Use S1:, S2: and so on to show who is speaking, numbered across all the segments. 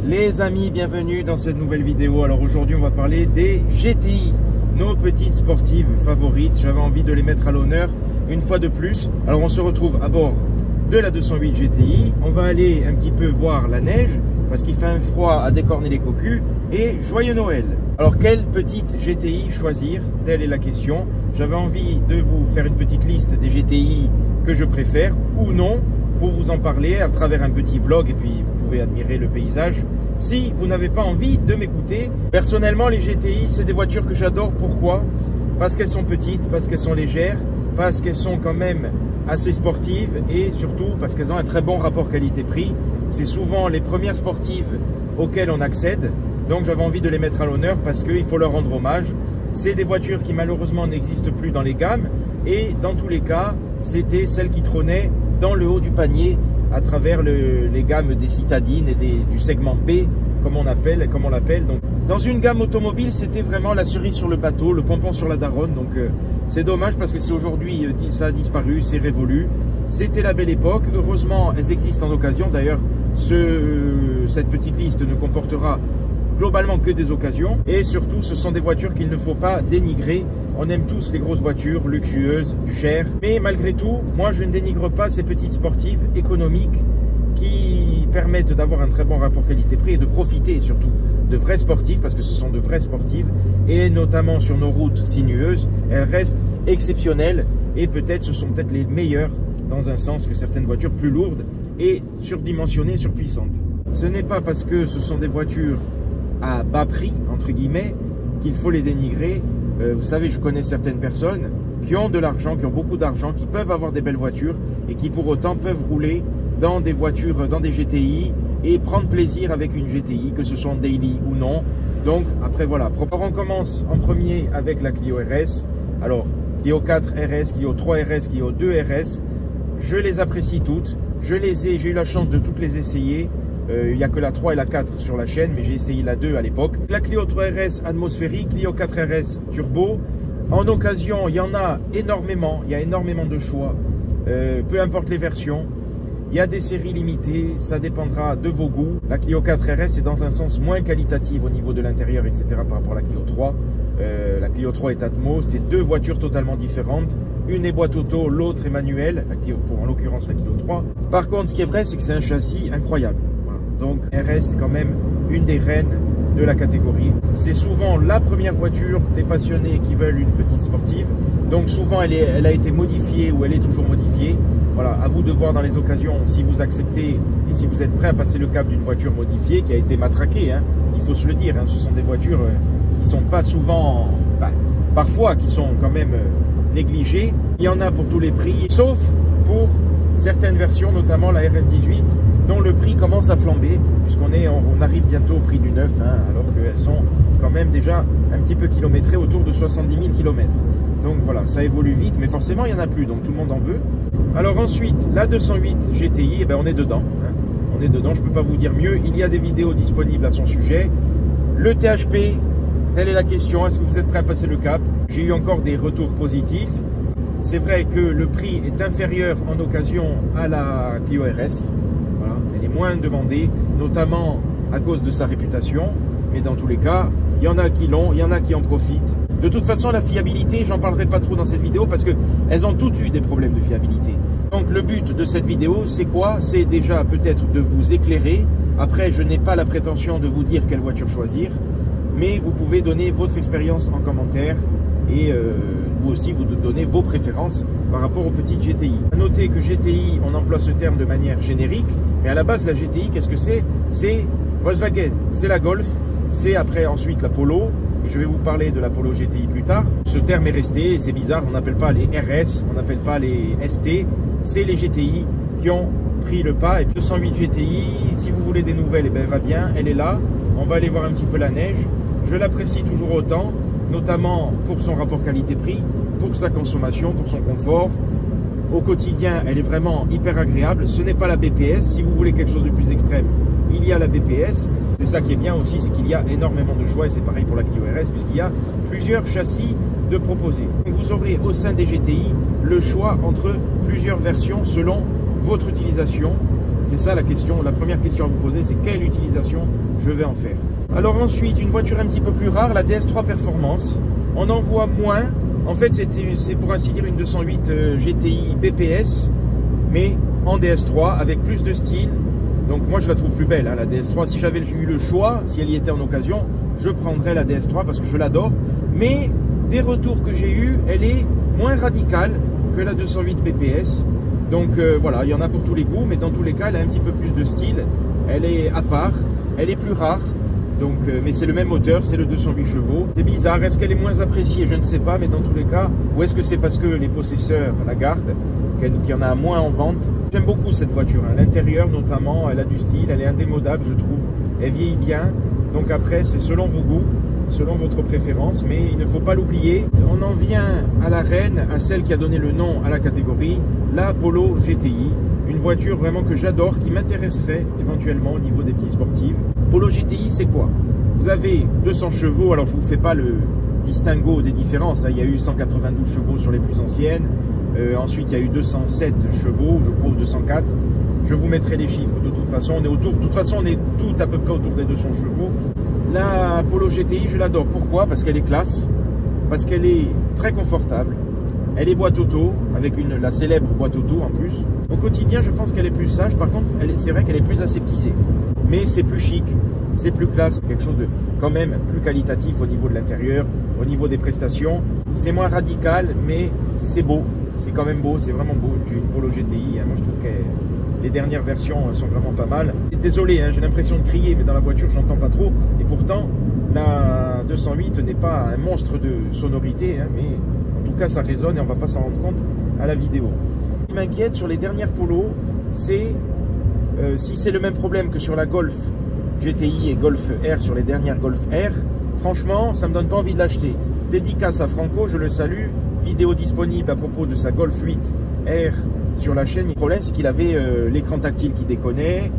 S1: Les amis, bienvenue dans cette nouvelle vidéo. Alors aujourd'hui on va parler des GTI, nos petites sportives favorites. J'avais envie de les mettre à l'honneur une fois de plus. Alors on se retrouve à bord de la 208 GTI. On va aller un petit peu voir la neige parce qu'il fait un froid à décorner les cocus. Et joyeux Noël. Alors quelle petite GTI choisir? Telle est la question. J'avais envie de vous faire une petite liste des GTI que je préfère ou non, pour vous en parler à travers un petit vlog, et puis vous pouvez admirer le paysage si vous n'avez pas envie de m'écouter. Personnellement, les GTI, c'est des voitures que j'adore. Pourquoi? Parce qu'elles sont petites, parce qu'elles sont légères, parce qu'elles sont quand même assez sportives et surtout parce qu'elles ont un très bon rapport qualité-prix. C'est souvent les premières sportives auxquelles on accède, donc j'avais envie de les mettre à l'honneur parce qu'il faut leur rendre hommage. C'est des voitures qui malheureusement n'existent plus dans les gammes, et dans tous les cas, c'était celles qui trônaient dans le haut du panier à travers les gammes des citadines et du segment B, comme on l'appelle. Donc, dans une gamme automobile, c'était vraiment la cerise sur le bateau, le pompon sur la daronne. Donc c'est dommage parce que c'est aujourd'hui, ça a disparu, c'est révolu. C'était la belle époque. Heureusement, elles existent en occasion. D'ailleurs, cette petite liste ne comportera globalement que des occasions. Et surtout, ce sont des voitures qu'il ne faut pas dénigrer. On aime tous les grosses voitures, luxueuses, chères. Mais malgré tout, moi je ne dénigre pas ces petites sportives économiques qui permettent d'avoir un très bon rapport qualité-prix et de profiter surtout de vraies sportives, parce que ce sont de vraies sportives. Et notamment sur nos routes sinueuses, elles restent exceptionnelles. Et peut-être ce sont peut-être les meilleures dans un sens que certaines voitures plus lourdes et surdimensionnées, surpuissantes. Ce n'est pas parce que ce sont des voitures à bas prix, entre guillemets, qu'il faut les dénigrer. Vous savez, je connais certaines personnes qui ont de l'argent, qui ont beaucoup d'argent, qui peuvent avoir des belles voitures et qui pour autant peuvent rouler dans des voitures, dans des GTI et prendre plaisir avec une GTI, que ce soit daily ou non. Donc après voilà, on commence en premier avec la Clio RS. Alors Clio 4 RS, Clio 3 RS, Clio 2 RS, je les apprécie toutes. J'ai eu la chance de toutes les essayer. Il n'y a que la 3 et la 4 sur la chaîne, mais j'ai essayé la 2 à l'époque. La Clio 3 RS atmosphérique, Clio 4 RS turbo. En occasion, il y en a énormément, il y a énormément de choix, peu importe les versions. Il y a des séries limitées, ça dépendra de vos goûts. La Clio 4 RS est dans un sens moins qualitative au niveau de l'intérieur, etc. par rapport à la Clio 3. La Clio 3 est Atmo, c'est deux voitures totalement différentes. Une est boîte auto, l'autre est manuelle, en l'occurrence la Clio 3. Par contre, ce qui est vrai, c'est que c'est un châssis incroyable. Donc elle reste quand même une des reines de la catégorie. C'est souvent la première voiture des passionnés qui veulent une petite sportive. Donc souvent elle a été modifiée ou elle est toujours modifiée. Voilà, à vous de voir dans les occasions si vous acceptez et si vous êtes prêt à passer le cap d'une voiture modifiée qui a été matraquée, hein. Il faut se le dire, hein, ce sont des voitures qui sont pas souvent, parfois qui sont quand même négligées. Il y en a pour tous les prix, sauf pour certaines versions, notamment la RS18, dont le prix commence à flamber, puisqu'on arrive bientôt au prix du neuf, hein, alors qu'elles sont quand même déjà un petit peu kilométrées, autour de 70 000 km. Donc voilà, ça évolue vite, mais forcément il n'y en a plus, donc tout le monde en veut. Alors ensuite, la 208 GTI, eh ben, on est dedans, hein. On est dedans, je ne peux pas vous dire mieux, il y a des vidéos disponibles à son sujet. Le THP, telle est la question, est-ce que vous êtes prêt à passer le cap? J'ai eu encore des retours positifs. C'est vrai que le prix est inférieur en occasion à la Clio RS. Voilà, elle est moins demandée, notamment à cause de sa réputation. Mais dans tous les cas, il y en a qui l'ont, il y en a qui en profitent. De toute façon, la fiabilité, j'en parlerai pas trop dans cette vidéo parce qu'elles ont toutes eu des problèmes de fiabilité. Donc le but de cette vidéo, c'est quoi? C'est déjà peut-être de vous éclairer. Après, je n'ai pas la prétention de vous dire quelle voiture choisir, mais vous pouvez donner votre expérience en commentaire et vous aussi vous donnez vos préférences par rapport aux petites GTI. À noter que GTI, on emploie ce terme de manière générique, mais à la base la GTI, qu'est-ce que c'est? C'est Volkswagen, c'est la Golf, c'est après ensuite la Polo, et je vais vous parler de la Polo GTI plus tard. Ce terme est resté, et c'est bizarre, on n'appelle pas les RS, on n'appelle pas les ST, c'est les GTI qui ont pris le pas. Et 208 GTI, si vous voulez des nouvelles, eh ben, va bien, elle est là, on va aller voir un petit peu la neige. Je l'apprécie toujours autant, notamment pour son rapport qualité-prix, pour sa consommation, pour son confort. Au quotidien, elle est vraiment hyper agréable. Ce n'est pas la BPS. Si vous voulez quelque chose de plus extrême, il y a la BPS. C'est ça qui est bien aussi, c'est qu'il y a énormément de choix. Et c'est pareil pour la Clio RS, puisqu'il y a plusieurs châssis de proposer. Donc vous aurez au sein des GTI le choix entre plusieurs versions selon votre utilisation. C'est ça la question, la première question à vous poser, c'est quelle utilisation je vais en faire. Alors ensuite, une voiture un petit peu plus rare, la DS3 Performance. On en voit moins. En fait, c'est pour ainsi dire une 208 GTI BPS, mais en DS3 avec plus de style. Donc moi je la trouve plus belle, hein, la DS3. Si j'avais eu le choix, si elle y était en occasion, je prendrais la DS3 parce que je l'adore. Mais des retours que j'ai eu, elle est moins radicale que la 208 BPS. Donc voilà, il y en a pour tous les goûts, mais dans tous les cas, elle a un petit peu plus de style. Elle est à part, elle est plus rare. Donc, mais c'est le même moteur, c'est le 208 chevaux. C'est bizarre, est-ce qu'elle est moins appréciée? Je ne sais pas, mais dans tous les cas, ou est-ce que c'est parce que les possesseurs la gardent, qu'il y en a moins en vente? J'aime beaucoup cette voiture, hein. L'intérieur notamment, elle a du style, elle est indémodable, je trouve. Elle vieillit bien, donc après, c'est selon vos goûts, selon votre préférence, mais il ne faut pas l'oublier. On en vient à la reine, à celle qui a donné le nom à la catégorie, la Polo GTI. Une voiture vraiment que j'adore, qui m'intéresserait éventuellement au niveau des petits sportifs. Polo GTI, c'est quoi? Vous avez 200 chevaux, alors je ne vous fais pas le distinguo des différences, hein. Il y a eu 192 chevaux sur les plus anciennes, ensuite il y a eu 207 chevaux, je crois 204. Je vous mettrai les chiffres, de toute façon on est tout à peu près autour des 200 chevaux. La Polo GTI, je l'adore. Pourquoi? Parce qu'elle est classe, parce qu'elle est très confortable. Elle est boîte auto, avec la célèbre boîte auto en plus. Au quotidien, je pense qu'elle est plus sage. Par contre, c'est vrai qu'elle est plus aseptisée. Mais c'est plus chic, c'est plus classe. Quelque chose de quand même plus qualitatif au niveau de l'intérieur, au niveau des prestations. C'est moins radical, mais c'est beau. C'est quand même beau, c'est vraiment beau. J'ai une Polo GTI, hein. Moi je trouve que les dernières versions sont vraiment pas mal. Désolé, hein, j'ai l'impression de crier, mais dans la voiture, j'entends pas trop. Et pourtant, la 208 n'est pas un monstre de sonorité, hein, mais en tout cas, ça résonne et on va pas s'en rendre compte à la vidéo. Ce qui m'inquiète sur les dernières Polo, c'est si c'est le même problème que sur la Golf GTI et Golf R, sur les dernières Golf R, franchement, ça me donne pas envie de l'acheter. Dédicace à Franco, je le salue. Vidéo disponible à propos de sa Golf 8 R sur la chaîne. Le problème, c'est qu'il avait l'écran tactile qui déconnait.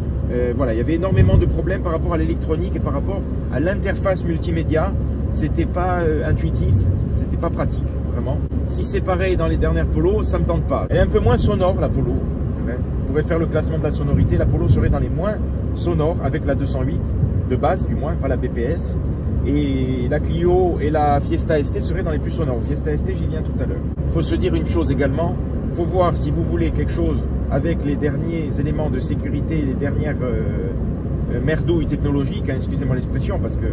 S1: Voilà, il y avait énormément de problèmes par rapport à l'électronique et par rapport à l'interface multimédia. C'était pas intuitif, c'était pas pratique, vraiment. Si c'est pareil dans les dernières Polo, ça me tente pas. Elle est un peu moins sonore, la Polo, c'est vrai. On pourrait faire le classement de la sonorité. La Polo serait dans les moins sonores avec la 208 de base, du moins, pas la BPS. Et la Clio et la Fiesta ST seraient dans les plus sonores. Fiesta ST, j'y viens tout à l'heure. Il faut se dire une chose également. Il faut voir si vous voulez quelque chose avec les derniers éléments de sécurité, les dernières merdouilles technologiques, hein, excusez-moi l'expression, parce que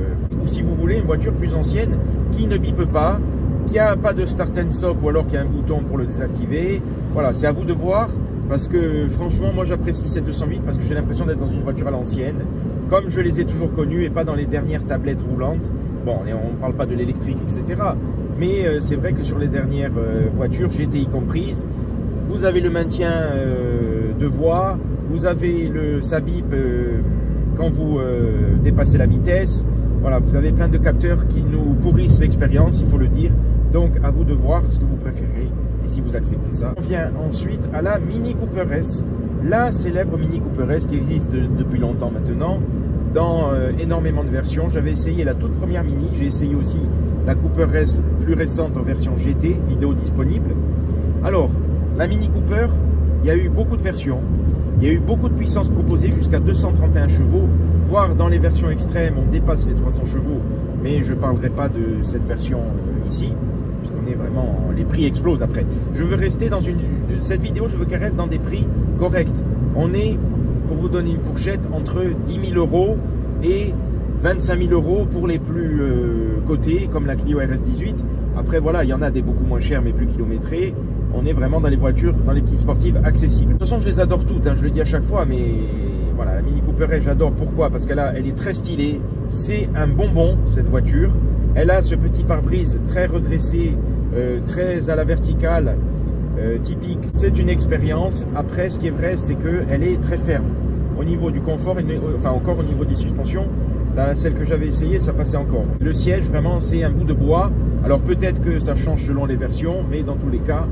S1: ou si vous voulez une voiture plus ancienne qui ne bipe pas, qui n'a pas de start and stop ou alors qui a un bouton pour le désactiver. Voilà, c'est à vous de voir, parce que franchement, moi j'apprécie cette 208 parce que j'ai l'impression d'être dans une voiture à l'ancienne, comme je les ai toujours connues et pas dans les dernières tablettes roulantes. Bon, on ne parle pas de l'électrique, etc. Mais c'est vrai que sur les dernières voitures, GTI comprises, vous avez le maintien de voie, vous avez ça bip quand vous dépassez la vitesse. Voilà, vous avez plein de capteurs qui nous pourrissent l'expérience, il faut le dire. Donc, à vous de voir ce que vous préférez et si vous acceptez ça. On vient ensuite à la Mini Cooper S. La célèbre Mini Cooper S qui existe depuis longtemps maintenant, dans énormément de versions. J'avais essayé la toute première Mini, j'ai essayé aussi la Cooper S plus récente en version GT, vidéo disponible. Alors, la Mini Cooper, il y a eu beaucoup de versions, il y a eu beaucoup de puissance proposée, jusqu'à 231 chevaux, voire dans les versions extrêmes, on dépasse les 300 chevaux, mais je ne parlerai pas de cette version ici, puisqu'on est vraiment, les prix explosent après. Je veux rester dans cette vidéo, je veux qu'elle reste dans des prix corrects. On est, pour vous donner une fourchette, entre 10 000 € et 25 000 € pour les plus cotés, comme la Clio RS18. Après, voilà, il y en a des beaucoup moins chers, mais plus kilométrés. On est vraiment dans les voitures, dans les petites sportives accessibles. De toute façon, je les adore toutes, hein, je le dis à chaque fois, mais voilà, la Mini Cooper S, j'adore. Pourquoi? Parce qu'elle est très stylée. C'est un bonbon, cette voiture. Elle a ce petit pare-brise très redressé, très à la verticale, typique. C'est une expérience. Après, ce qui est vrai, c'est qu'elle est très ferme. Au niveau du confort, enfin encore au niveau des suspensions, là, celle que j'avais essayée, ça passait encore. Le siège, vraiment, c'est un bout de bois. Alors peut-être que ça change selon les versions, mais dans tous les cas,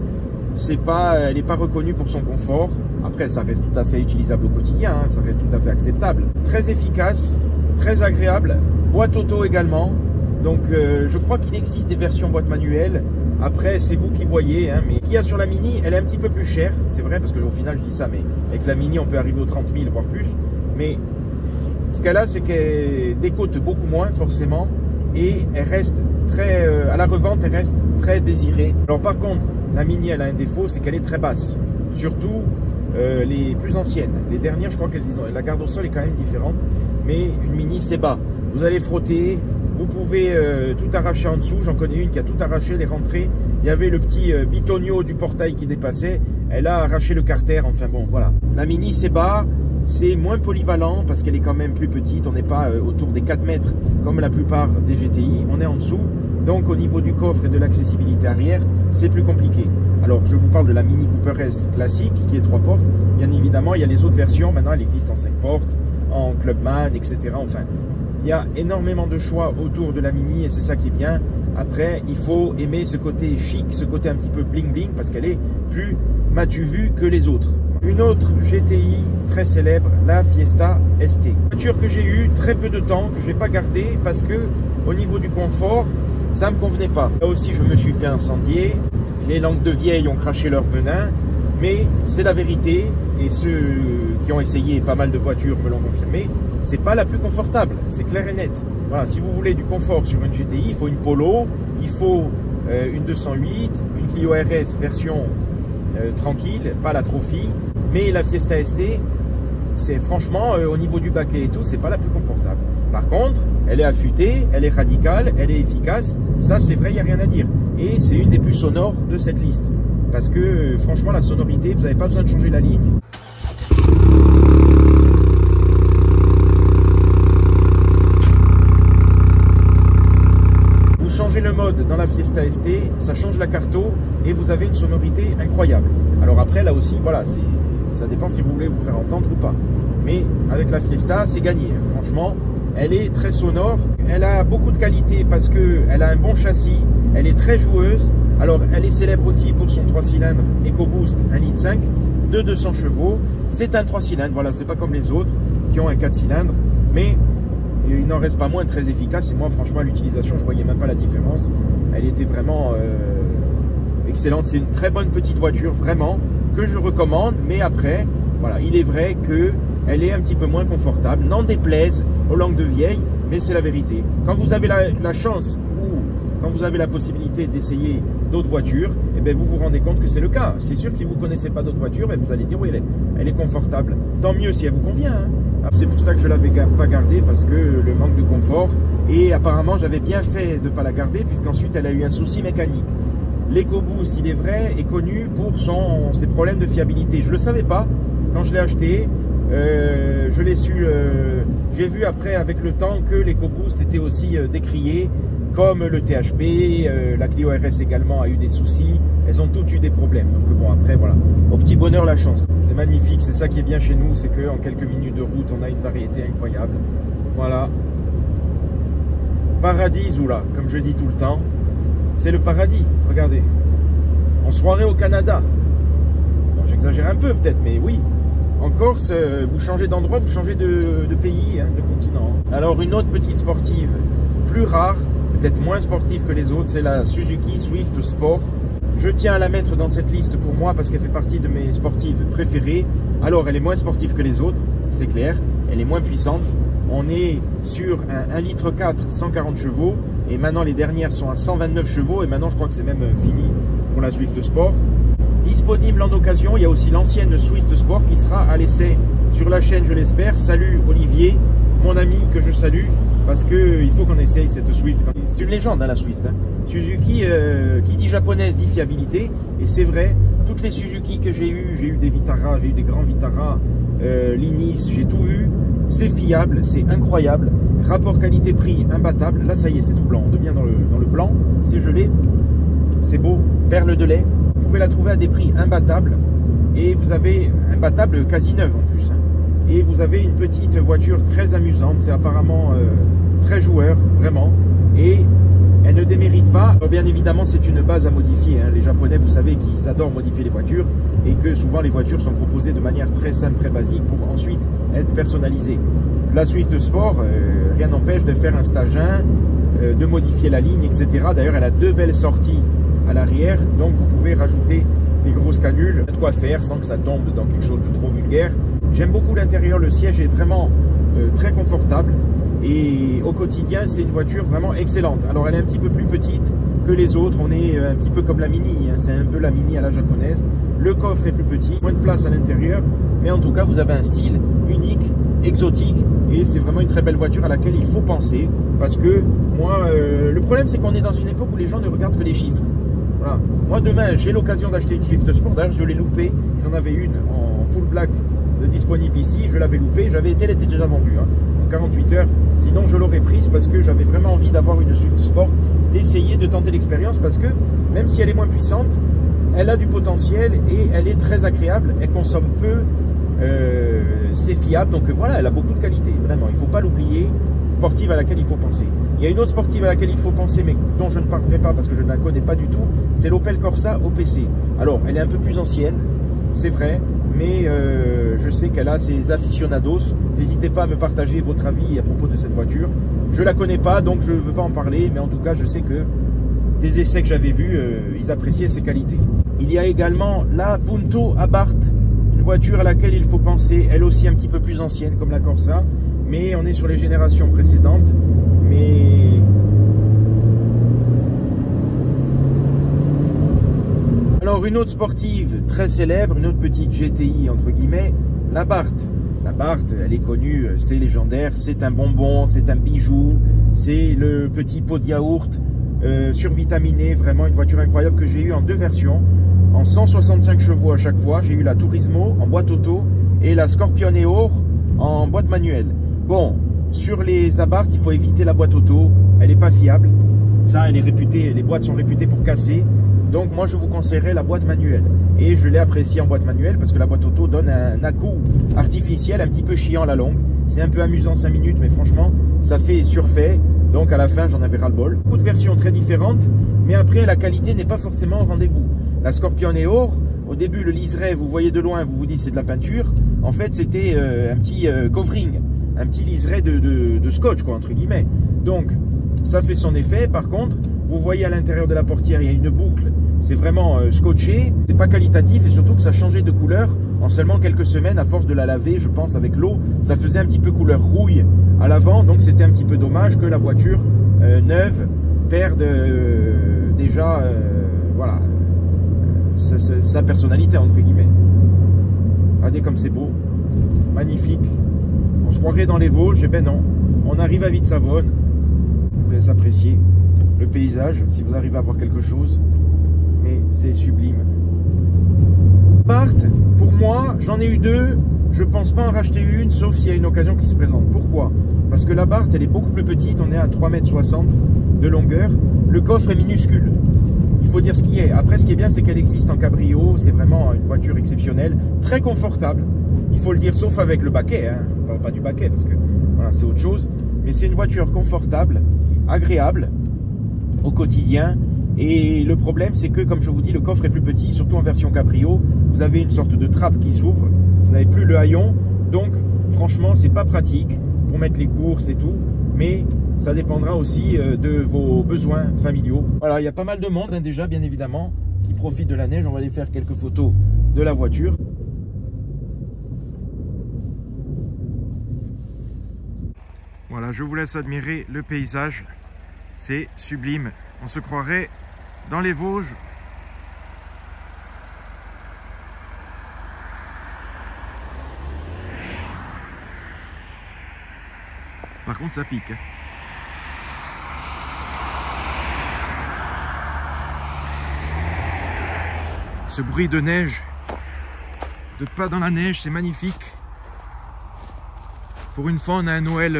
S1: elle n'est pas reconnue pour son confort. Après, ça reste tout à fait utilisable au quotidien, hein, ça reste tout à fait acceptable. Très efficace, très agréable, boîte auto également. Donc je crois qu'il existe des versions boîte manuelle. Après, c'est vous qui voyez, hein, mais ce qu'il y a sur la Mini, elle est un petit peu plus chère, c'est vrai, parce qu'au final, je dis ça, mais avec la Mini, on peut arriver aux 30 000, voire plus. Mais ce qu'elle a, c'est qu'elle décote beaucoup moins, forcément, et elle reste très, à la revente, elle reste très désirée. Alors par contre, la Mini, elle a un défaut, c'est qu'elle est très basse, surtout les plus anciennes. Les dernières, je crois qu'elles ont, la garde au sol est quand même différente, mais une Mini, c'est bas. Vous allez frotter. Vous pouvez tout arracher en dessous. J'en connais une qui a tout arraché, les rentrées. Il y avait le petit bitonio du portail qui dépassait. Elle a arraché le carter. Enfin bon, voilà. La Mini, c'est bas. C'est moins polyvalent parce qu'elle est quand même plus petite. On n'est pas autour des 4 mètres comme la plupart des GTI. On est en dessous. Donc au niveau du coffre et de l'accessibilité arrière, c'est plus compliqué. Alors je vous parle de la Mini Cooper S classique qui est 3 portes. Bien évidemment, il y a les autres versions. Maintenant, elle existe en 5 portes, en Clubman, etc. Enfin, il y a énormément de choix autour de la Mini et c'est ça qui est bien. Après, il faut aimer ce côté chic, ce côté un petit peu bling bling parce qu'elle est plus m'as-tu vu que les autres. Une autre GTI très célèbre, la Fiesta ST. Voiture que j'ai eue très peu de temps, que je n'ai pas gardée parce que au niveau du confort, ça ne me convenait pas. Là aussi, je me suis fait incendier. Les langues de vieille ont craché leur venin. Mais c'est la vérité et ceux qui ont essayé pas mal de voitures me l'ont confirmé, c'est pas la plus confortable, c'est clair et net. Voilà, si vous voulez du confort sur une GTI, il faut une Polo, il faut une 208, une Clio RS version tranquille, pas la Trophy, mais la Fiesta ST, c'est franchement au niveau du baquet et tout, c'est pas la plus confortable. Par contre, elle est affûtée, elle est radicale, elle est efficace, ça c'est vrai, il n'y a rien à dire. Et c'est une des plus sonores de cette liste. Parce que franchement la sonorité, vous n'avez pas besoin de changer la ligne. Vous changez le mode dans la Fiesta ST, ça change la carto et vous avez une sonorité incroyable. Alors après là aussi, voilà, ça dépend si vous voulez vous faire entendre ou pas. Mais avec la Fiesta, c'est gagné. Franchement, elle est très sonore. Elle a beaucoup de qualité parce qu'elle a un bon châssis, elle est très joueuse. Alors, elle est célèbre aussi pour son 3 cylindres EcoBoost 1,5 litre de 200 chevaux. C'est un 3 cylindres, voilà, c'est pas comme les autres qui ont un 4 cylindres, mais il n'en reste pas moins très efficace. Et moi, franchement, à l'utilisation, je voyais même pas la différence. Elle était vraiment excellente. C'est une très bonne petite voiture, vraiment, que je recommande. Mais après, voilà, il est vrai qu'elle est un petit peu moins confortable. N'en déplaise aux langues de vieille, mais c'est la vérité. Quand vous avez la chance ou quand vous avez la possibilité d'essayer d'autres voitures, eh bien vous vous rendez compte que c'est le cas. C'est sûr que si vous ne connaissez pas d'autres voitures, vous allez dire oui, elle est confortable. Tant mieux si elle vous convient. Hein. C'est pour ça que je ne l'avais pas gardée, parce que le manque de confort. Et apparemment, j'avais bien fait de ne pas la garder, puisqu'ensuite elle a eu un souci mécanique. L'EcoBoost, il est vrai, est connu pour ses problèmes de fiabilité. Je ne le savais pas quand je l'ai acheté. Je l'ai su, j'ai vu après avec le temps que l'EcoBoost était aussi décrié, comme le THP, la Clio RS également a eu des soucis, elles ont toutes eu des problèmes. Donc bon, après voilà, au petit bonheur la chance. C'est magnifique, c'est ça qui est bien chez nous, c'est qu'en quelques minutes de route, on a une variété incroyable. Voilà. Paradis, ou là, comme je dis tout le temps, c'est le paradis, regardez. On se croirait au Canada. Bon, j'exagère un peu peut-être, mais oui. En Corse, vous changez d'endroit, vous changez de pays, hein, de continent. Alors une autre petite sportive, plus rare, peut-être moins sportive que les autres, c'est la Suzuki Swift Sport. Je tiens à la mettre dans cette liste pour moi parce qu'elle fait partie de mes sportives préférées. Alors elle est moins sportive que les autres, c'est clair, elle est moins puissante. On est sur un 1,4 litre 140 chevaux et maintenant les dernières sont à 129 chevaux et maintenant je crois que c'est même fini pour la Swift Sport. Disponible en occasion, il y a aussi l'ancienne Swift Sport qui sera à l'essai sur la chaîne, je l'espère. Salut Olivier, mon ami que je salue, parce qu'il faut qu'on essaye cette Swift. C'est une légende, hein, la Swift. Hein. Suzuki, qui dit japonaise, dit fiabilité. Et c'est vrai, toutes les Suzuki que j'ai eu des Vitara, j'ai eu des grands Vitara, l'Inis, j'ai tout eu. C'est fiable, c'est incroyable. Rapport qualité-prix imbattable. Là, ça y est, c'est tout blanc. On devient dans le blanc, c'est gelé, c'est beau, perle de lait. Vous pouvez la trouver à des prix imbattables et vous avez imbattable quasi neuf en plus. Hein. Et vous avez une petite voiture très amusante, c'est apparemment très joueur, vraiment. Et elle ne démérite pas. Alors, bien évidemment, c'est une base à modifier. Hein. Les Japonais, vous savez qu'ils adorent modifier les voitures et que souvent les voitures sont proposées de manière très simple, très basique pour ensuite être personnalisées. La Swift Sport, rien n'empêche de faire un stage 1, de modifier la ligne, etc. D'ailleurs, elle a deux belles sorties à l'arrière, donc vous pouvez rajouter des grosses canules, de quoi faire sans que ça tombe dans quelque chose de trop vulgaire. J'aime beaucoup l'intérieur, le siège est vraiment très confortable et au quotidien c'est une voiture vraiment excellente. Alors elle est un petit peu plus petite que les autres, on est un petit peu comme la Mini, hein. C'est un peu la Mini à la japonaise. Le coffre est plus petit, moins de place à l'intérieur, mais en tout cas vous avez un style unique, exotique, et c'est vraiment une très belle voiture à laquelle il faut penser, parce que moi, le problème c'est qu'on est dans une époque où les gens ne regardent que les chiffres. Voilà. Moi demain j'ai l'occasion d'acheter une Swift Sport, d'ailleurs je l'ai loupé, ils en avaient une en full black disponible ici, je l'avais loupé, elle était déjà vendue hein, en 48 heures, sinon je l'aurais prise parce que j'avais vraiment envie d'avoir une Swift Sport, d'essayer de tenter l'expérience, parce que même si elle est moins puissante, elle a du potentiel et elle est très agréable, elle consomme peu, c'est fiable, donc voilà, elle a beaucoup de qualité, vraiment, il ne faut pas l'oublier, sportive à laquelle il faut penser. Il y a une autre sportive à laquelle il faut penser, mais dont je ne parlerai pas parce que je ne la connais pas du tout, c'est l'Opel Corsa OPC. Alors, elle est un peu plus ancienne, c'est vrai, mais je sais qu'elle a ses aficionados. N'hésitez pas à me partager votre avis à propos de cette voiture. Je ne la connais pas, donc je ne veux pas en parler, mais en tout cas, je sais que des essais que j'avais vus, ils appréciaient ses qualités. Il y a également la Punto Abarth, une voiture à laquelle il faut penser, elle aussi un petit peu plus ancienne comme la Corsa, mais on est sur les générations précédentes. Mais alors une autre sportive très célèbre, une autre petite GTI entre guillemets, la Abarth. La Abarth, elle est connue, c'est légendaire, c'est un bonbon, c'est un bijou, c'est le petit pot de yaourt survitaminé, vraiment une voiture incroyable que j'ai eue en deux versions, en 165 chevaux à chaque fois. J'ai eu la Turismo en boîte auto et la Scorpione Or en boîte manuelle. Bon, sur les Abarth, il faut éviter la boîte auto, elle n'est pas fiable. Ça, elle est réputée, les boîtes sont réputées pour casser. Donc moi, je vous conseillerais la boîte manuelle. Et je l'ai appréciée en boîte manuelle parce que la boîte auto donne un à-coup artificiel un petit peu chiant à la longue. C'est un peu amusant 5 minutes, mais franchement, ça fait surfait. Donc à la fin, j'en avais ras-le-bol. Beaucoup de versions très différentes, mais après, la qualité n'est pas forcément au rendez-vous. La Scorpione Or, au début, le liseré, vous voyez de loin, vous vous dites c'est de la peinture. En fait, c'était un petit covering, un petit liseré de scotch, quoi, entre guillemets. Donc, ça fait son effet. Par contre, vous voyez à l'intérieur de la portière, il y a une boucle. C'est vraiment scotché. C'est pas qualitatif et surtout que ça changeait de couleur en seulement quelques semaines à force de la laver, je pense, avec l'eau. Ça faisait un petit peu couleur rouille à l'avant. Donc, c'était un petit peu dommage que la voiture neuve perde déjà, voilà, sa personnalité, entre guillemets. Regardez comme c'est beau. Magnifique. On se croirait dans les Vosges, et ben non. On arrive à Vite-Savone. Je vous laisse apprécier le paysage, si vous arrivez à voir quelque chose. Mais c'est sublime. Abarth, pour moi, j'en ai eu deux. Je ne pense pas en racheter une, sauf s'il y a une occasion qui se présente. Pourquoi? Parce que l'Abarth, elle est beaucoup plus petite. On est à 3,60 m de longueur. Le coffre est minuscule. Il faut dire ce qui est. Après, ce qui est bien, c'est qu'elle existe en cabrio. C'est vraiment une voiture exceptionnelle, très confortable. Il faut le dire, sauf avec le baquet. Hein. Je ne parle pas du baquet parce que voilà, c'est autre chose. Mais c'est une voiture confortable, agréable au quotidien. Et le problème, c'est que, comme je vous dis, le coffre est plus petit, surtout en version cabrio. Vous avez une sorte de trappe qui s'ouvre. Vous n'avez plus le haillon. Donc, franchement, c'est pas pratique pour mettre les courses et tout. Mais ça dépendra aussi de vos besoins familiaux. Voilà, il y a pas mal de monde, hein, déjà, bien évidemment, qui profite de la neige. On va aller faire quelques photos de la voiture. Voilà, je vous laisse admirer le paysage. C'est sublime. On se croirait dans les Vosges. Par contre, ça pique. Ce bruit de neige, de pas dans la neige, c'est magnifique. Pour une fois, on a un Noël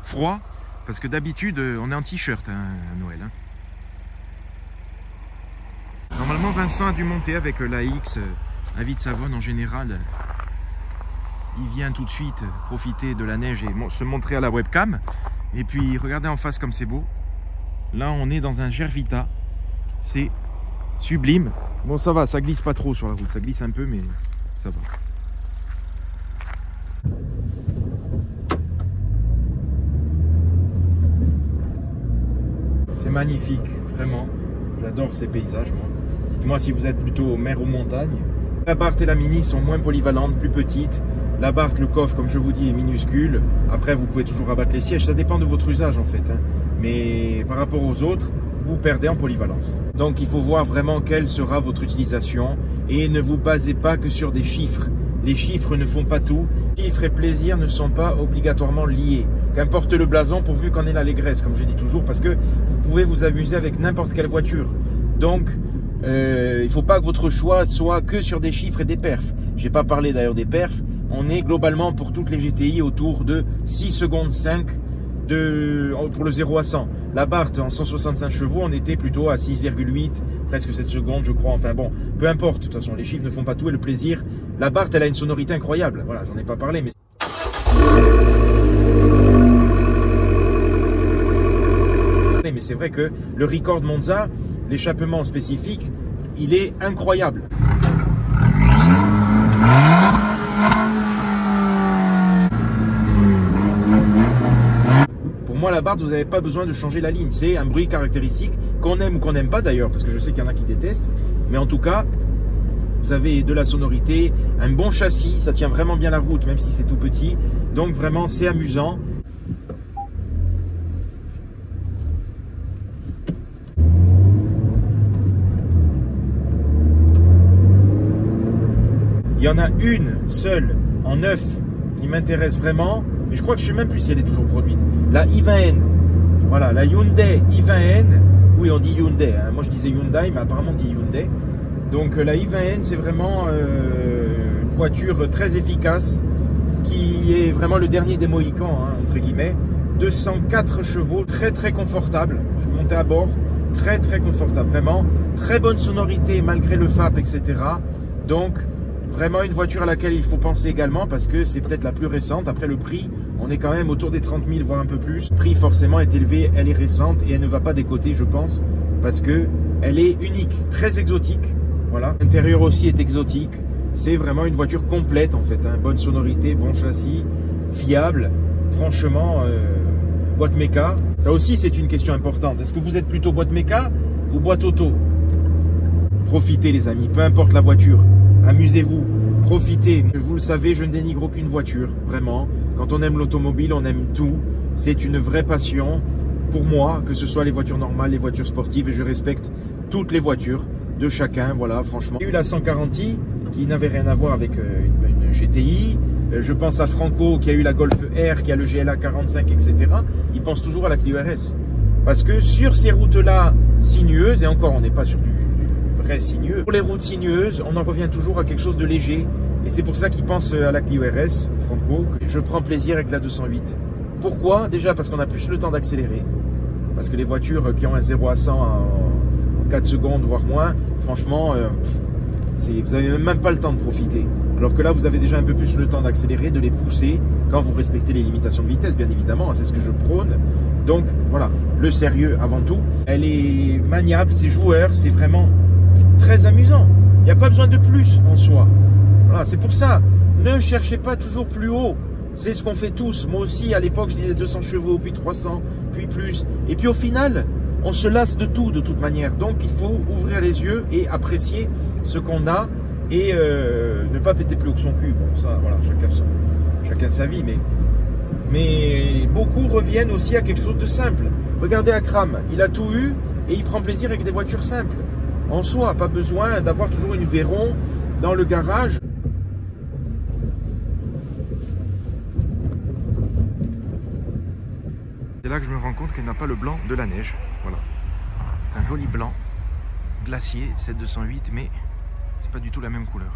S1: froid, parce que d'habitude, on est en t-shirt à Noël. Hein. Normalement, Vincent a dû monter avec la X à Vite-Savone en général. Il vient tout de suite profiter de la neige et se montrer à la webcam. Et puis, regardez en face comme c'est beau. Là, on est dans un Gervita. C'est sublime. Bon, ça va, ça glisse pas trop sur la route. Ça glisse un peu, mais ça va. C'est magnifique, vraiment. J'adore ces paysages, moi. Moi, si vous êtes plutôt mer ou montagne. L'Abarth et la Mini sont moins polyvalentes, plus petites. L'Abarth, le coffre, comme je vous dis, est minuscule. Après, vous pouvez toujours abattre les sièges. Ça dépend de votre usage, en fait. Hein. Mais par rapport aux autres, vous perdez en polyvalence. Donc, il faut voir vraiment quelle sera votre utilisation. Et ne vous basez pas que sur des chiffres. Les chiffres ne font pas tout. Chiffres et plaisir ne sont pas obligatoirement liés. Qu'importe le blason, pourvu qu'en ait l'allégresse, comme je dis toujours, parce que vous pouvez vous amuser avec n'importe quelle voiture. Donc, il ne faut pas que votre choix soit que sur des chiffres et des perfs. Je n'ai pas parlé d'ailleurs des perfs. On est globalement pour toutes les GTI autour de 6 secondes 5 pour le 0 à 100. L'Abarth en 165 chevaux, on était plutôt à 6,8, presque 7 secondes je crois. Enfin bon, peu importe, de toute façon les chiffres ne font pas tout et le plaisir. L'Abarth, elle a une sonorité incroyable. Voilà, j'en ai pas parlé, mais... Mais c'est vrai que le Record Monza, l'échappement spécifique, il est incroyable. Pour moi, l'Abarth, vous n'avez pas besoin de changer la ligne. C'est un bruit caractéristique qu'on aime ou qu'on n'aime pas d'ailleurs, parce que je sais qu'il y en a qui détestent. Mais en tout cas, vous avez de la sonorité, un bon châssis, ça tient vraiment bien la route, même si c'est tout petit. Donc vraiment, c'est amusant. Il y en a une seule en neuf qui m'intéresse vraiment, mais je crois que je ne sais même plus si elle est toujours produite. La i20N. Voilà, la Hyundai i20N. Oui, on dit Hyundai. Hein. Moi, je disais Hyundai, mais apparemment, on dit Hyundai. Donc, la i20N, c'est vraiment une voiture très efficace qui est vraiment le dernier des Mohicans, hein, entre guillemets. 204 chevaux, très, très confortable. Je suis monté à bord. Très, très confortable, vraiment. Très bonne sonorité, malgré le FAP, etc. Donc... vraiment une voiture à laquelle il faut penser également parce que c'est peut-être la plus récente. Après le prix, on est quand même autour des 30 000 voire un peu plus. Le prix forcément est élevé, elle est récente et elle ne va pas décoter je pense parce que elle est unique, très exotique. Voilà. L'intérieur aussi est exotique. C'est vraiment une voiture complète en fait. Hein. Bonne sonorité, bon châssis, fiable. Franchement, boîte méca. Ça aussi c'est une question importante. Est-ce que vous êtes plutôt boîte méca ou boîte auto? Profitez les amis, peu importe la voiture. Amusez-vous, profitez. Vous le savez, je ne dénigre aucune voiture, vraiment. Quand on aime l'automobile, on aime tout. C'est une vraie passion pour moi, que ce soit les voitures normales, les voitures sportives. Et je respecte toutes les voitures de chacun, voilà, franchement. Il y a eu la 140i, qui n'avait rien à voir avec une GTI. Je pense à Franco, qui a eu la Golf R, qui a le GLA 45, etc. Il pense toujours à la Clio RS. Parce que sur ces routes-là sinueuses, et encore, on n'est pas sur du vrai sinueux. Pour les routes sinueuses, on en revient toujours à quelque chose de léger. Et c'est pour ça qu'il pense à la Clio RS, Franco. Je prends plaisir avec la 208. Pourquoi? Déjà parce qu'on a plus le temps d'accélérer. Parce que les voitures qui ont un 0 à 100 en 4 secondes, voire moins, franchement, vous n'avez même pas le temps de profiter. Alors que là, vous avez déjà un peu plus le temps d'accélérer, de les pousser, quand vous respectez les limitations de vitesse, bien évidemment. C'est ce que je prône. Donc, voilà, le sérieux avant tout. Elle est maniable, c'est joueur, c'est vraiment... très amusant. Il n'y a pas besoin de plus en soi. Voilà, c'est pour ça. Ne cherchez pas toujours plus haut. C'est ce qu'on fait tous. Moi aussi, à l'époque, je disais 200 chevaux, puis 300, puis plus. Et puis au final, on se lasse de tout, de toute manière. Donc, il faut ouvrir les yeux et apprécier ce qu'on a et ne pas péter plus haut que son cul. Bon, ça, voilà, chacun sa vie. Mais beaucoup reviennent aussi à quelque chose de simple. Regardez Akram, il a tout eu et il prend plaisir avec des voitures simples. En soi, pas besoin d'avoir toujours une Veyron dans le garage. C'est là que je me rends compte qu'elle n'a pas le blanc de la neige. Voilà. C'est un joli blanc glacier, cette 208, mais c'est pas du tout la même couleur.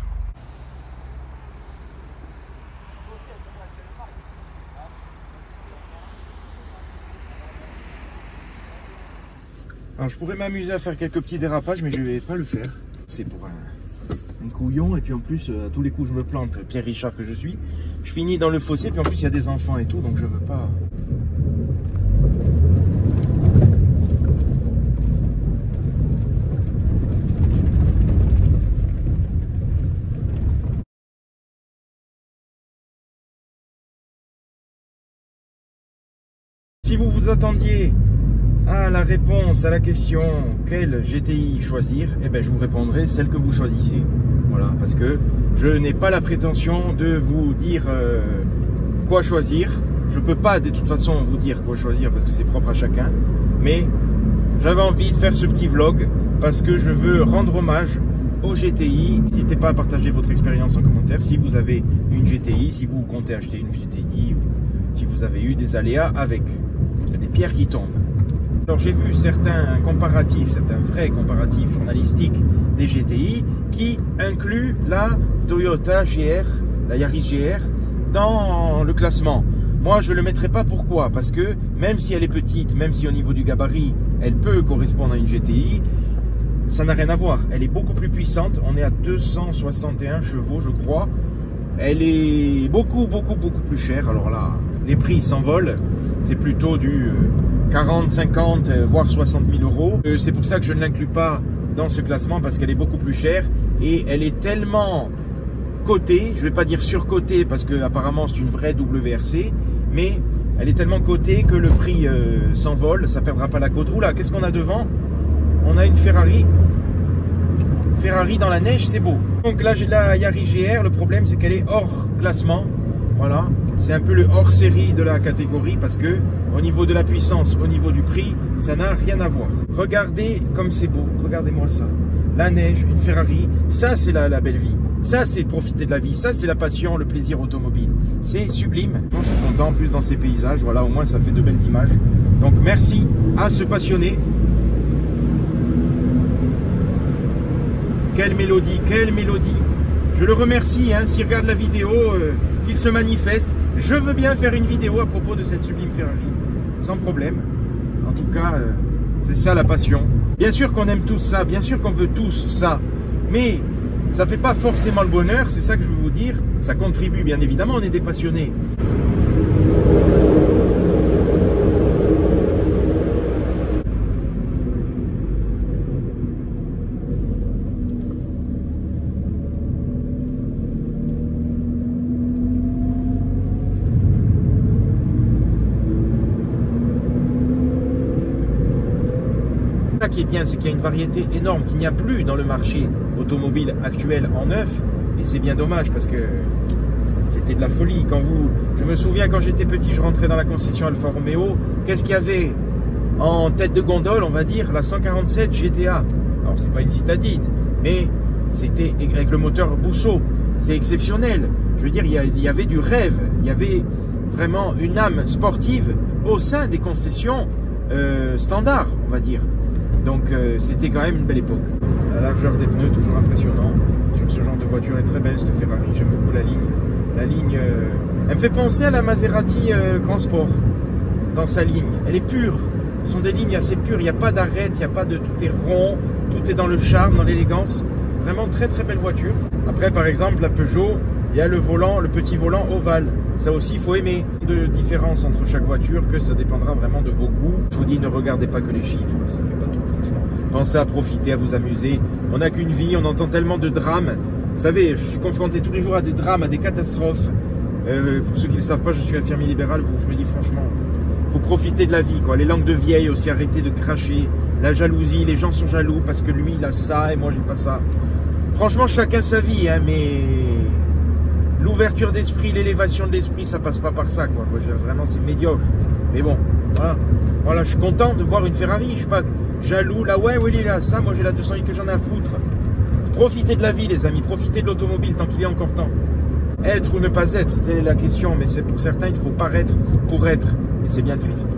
S1: Alors je pourrais m'amuser à faire quelques petits dérapages, mais je vais pas le faire. C'est pour un couillon, et puis en plus, à tous les coups je me plante, Pierre Richard que je suis. Je finis dans le fossé, puis en plus il y a des enfants et tout, donc je veux pas... Si vous vous attendiez à la réponse à la question quelle GTI choisir, eh bien, je vous répondrai celle que vous choisissez. Voilà, parce que je n'ai pas la prétention de vous dire quoi choisir. Je ne peux pas de toute façon vous dire quoi choisir parce que c'est propre à chacun. Mais j'avais envie de faire ce petit vlog parce que je veux rendre hommage aux GTI. N'hésitez pas à partager votre expérience en commentaire si vous avez une GTI, si vous comptez acheter une GTI ou si vous avez eu des aléas avec. Il y a des pierres qui tombent. Alors j'ai vu certains comparatifs, certains vrais comparatifs journalistiques des GTI qui incluent la Toyota GR, la Yaris GR dans le classement. Moi je ne le mettrai pas, pourquoi? Parce que même si elle est petite, même si au niveau du gabarit elle peut correspondre à une GTI, ça n'a rien à voir. Elle est beaucoup plus puissante, on est à 261 chevaux je crois. Elle est beaucoup plus chère. Alors là, les prix s'envolent, c'est plutôt du 40, 50, voire 60 000 euros. C'est pour ça que je ne l'inclus pas dans ce classement parce qu'elle est beaucoup plus chère et elle est tellement cotée, je ne vais pas dire surcotée parce que apparemment c'est une vraie WRC, mais elle est tellement cotée que le prix s'envole, ça ne perdra pas la cote. Oula, qu'est-ce qu'on a devant? On a une Ferrari. Ferrari dans la neige, c'est beau. Donc là j'ai la Yaris GR, le problème c'est qu'elle est hors classement. Voilà, c'est un peu le hors série de la catégorie parce que au niveau de la puissance, au niveau du prix, ça n'a rien à voir. Regardez comme c'est beau, regardez-moi ça. La neige, une Ferrari, ça c'est la belle vie. Ça c'est profiter de la vie, ça c'est la passion, le plaisir automobile. C'est sublime. Moi, je suis content en plus dans ces paysages, voilà, au moins ça fait de belles images. Donc merci à ce passionné. Quelle mélodie, quelle mélodie. Je le remercie, hein, s'il regarde la vidéo, qu'il se manifeste. Je veux bien faire une vidéo à propos de cette sublime Ferrari, sans problème. En tout cas, c'est ça la passion. Bien sûr qu'on aime tous ça, bien sûr qu'on veut tous ça, mais ça ne fait pas forcément le bonheur, c'est ça que je veux vous dire. Ça contribue, bien évidemment, on est des passionnés. Ce qui est bien, c'est qu'il y a une variété énorme qu'il n'y a plus dans le marché automobile actuel en neuf, et c'est bien dommage parce que c'était de la folie. Je me souviens quand j'étais petit, je rentrais dans la concession Alfa Romeo, qu'est-ce qu'il y avait en tête de gondole, on va dire, la 147 GTA. Alors c'est pas une citadine, mais c'était avec le moteur Busso, c'est exceptionnel. Je veux dire, il y avait du rêve, il y avait vraiment une âme sportive au sein des concessions standards, on va dire. Donc c'était quand même une belle époque. La largeur des pneus, toujours impressionnant. Sur ce genre de voiture est très belle cette Ferrari, j'aime beaucoup la ligne. La ligne, elle me fait penser à la Maserati Grand Sport dans sa ligne. Elle est pure, ce sont des lignes assez pures, il n'y a pas d'arête, il n'y a pas de... Tout est rond, tout est dans le charme, dans l'élégance. Vraiment très très belle voiture. Après par exemple la Peugeot, il y a le volant, le petit volant ovale. Ça aussi, il faut aimer. De différence entre chaque voiture, que ça dépendra vraiment de vos goûts. Je vous dis, ne regardez pas que les chiffres, ça fait pas tout, franchement. Pensez à profiter, à vous amuser. On n'a qu'une vie, on entend tellement de drames. Vous savez, je suis confronté tous les jours à des drames, à des catastrophes. Pour ceux qui ne le savent pas, je suis infirmier libéral. Je me dis franchement, il faut profiter de la vie, quoi. Les langues de vieille aussi, arrêtez de cracher. La jalousie, les gens sont jaloux parce que lui, il a ça et moi, j'ai pas ça. Franchement, chacun sa vie, hein, mais... L'ouverture d'esprit, l'élévation de l'esprit, ça passe pas par ça, quoi. Vraiment, c'est médiocre. Mais bon, voilà, je suis content de voir une Ferrari. Je suis pas jaloux. Là, ouais, il est là. Ça, moi, j'ai la 208 que j'en ai à foutre. Profitez de la vie, les amis. Profitez de l'automobile tant qu'il est encore temps. Être ou ne pas être, telle est la question. Mais c'est pour certains, il faut paraître pour être. Et c'est bien triste.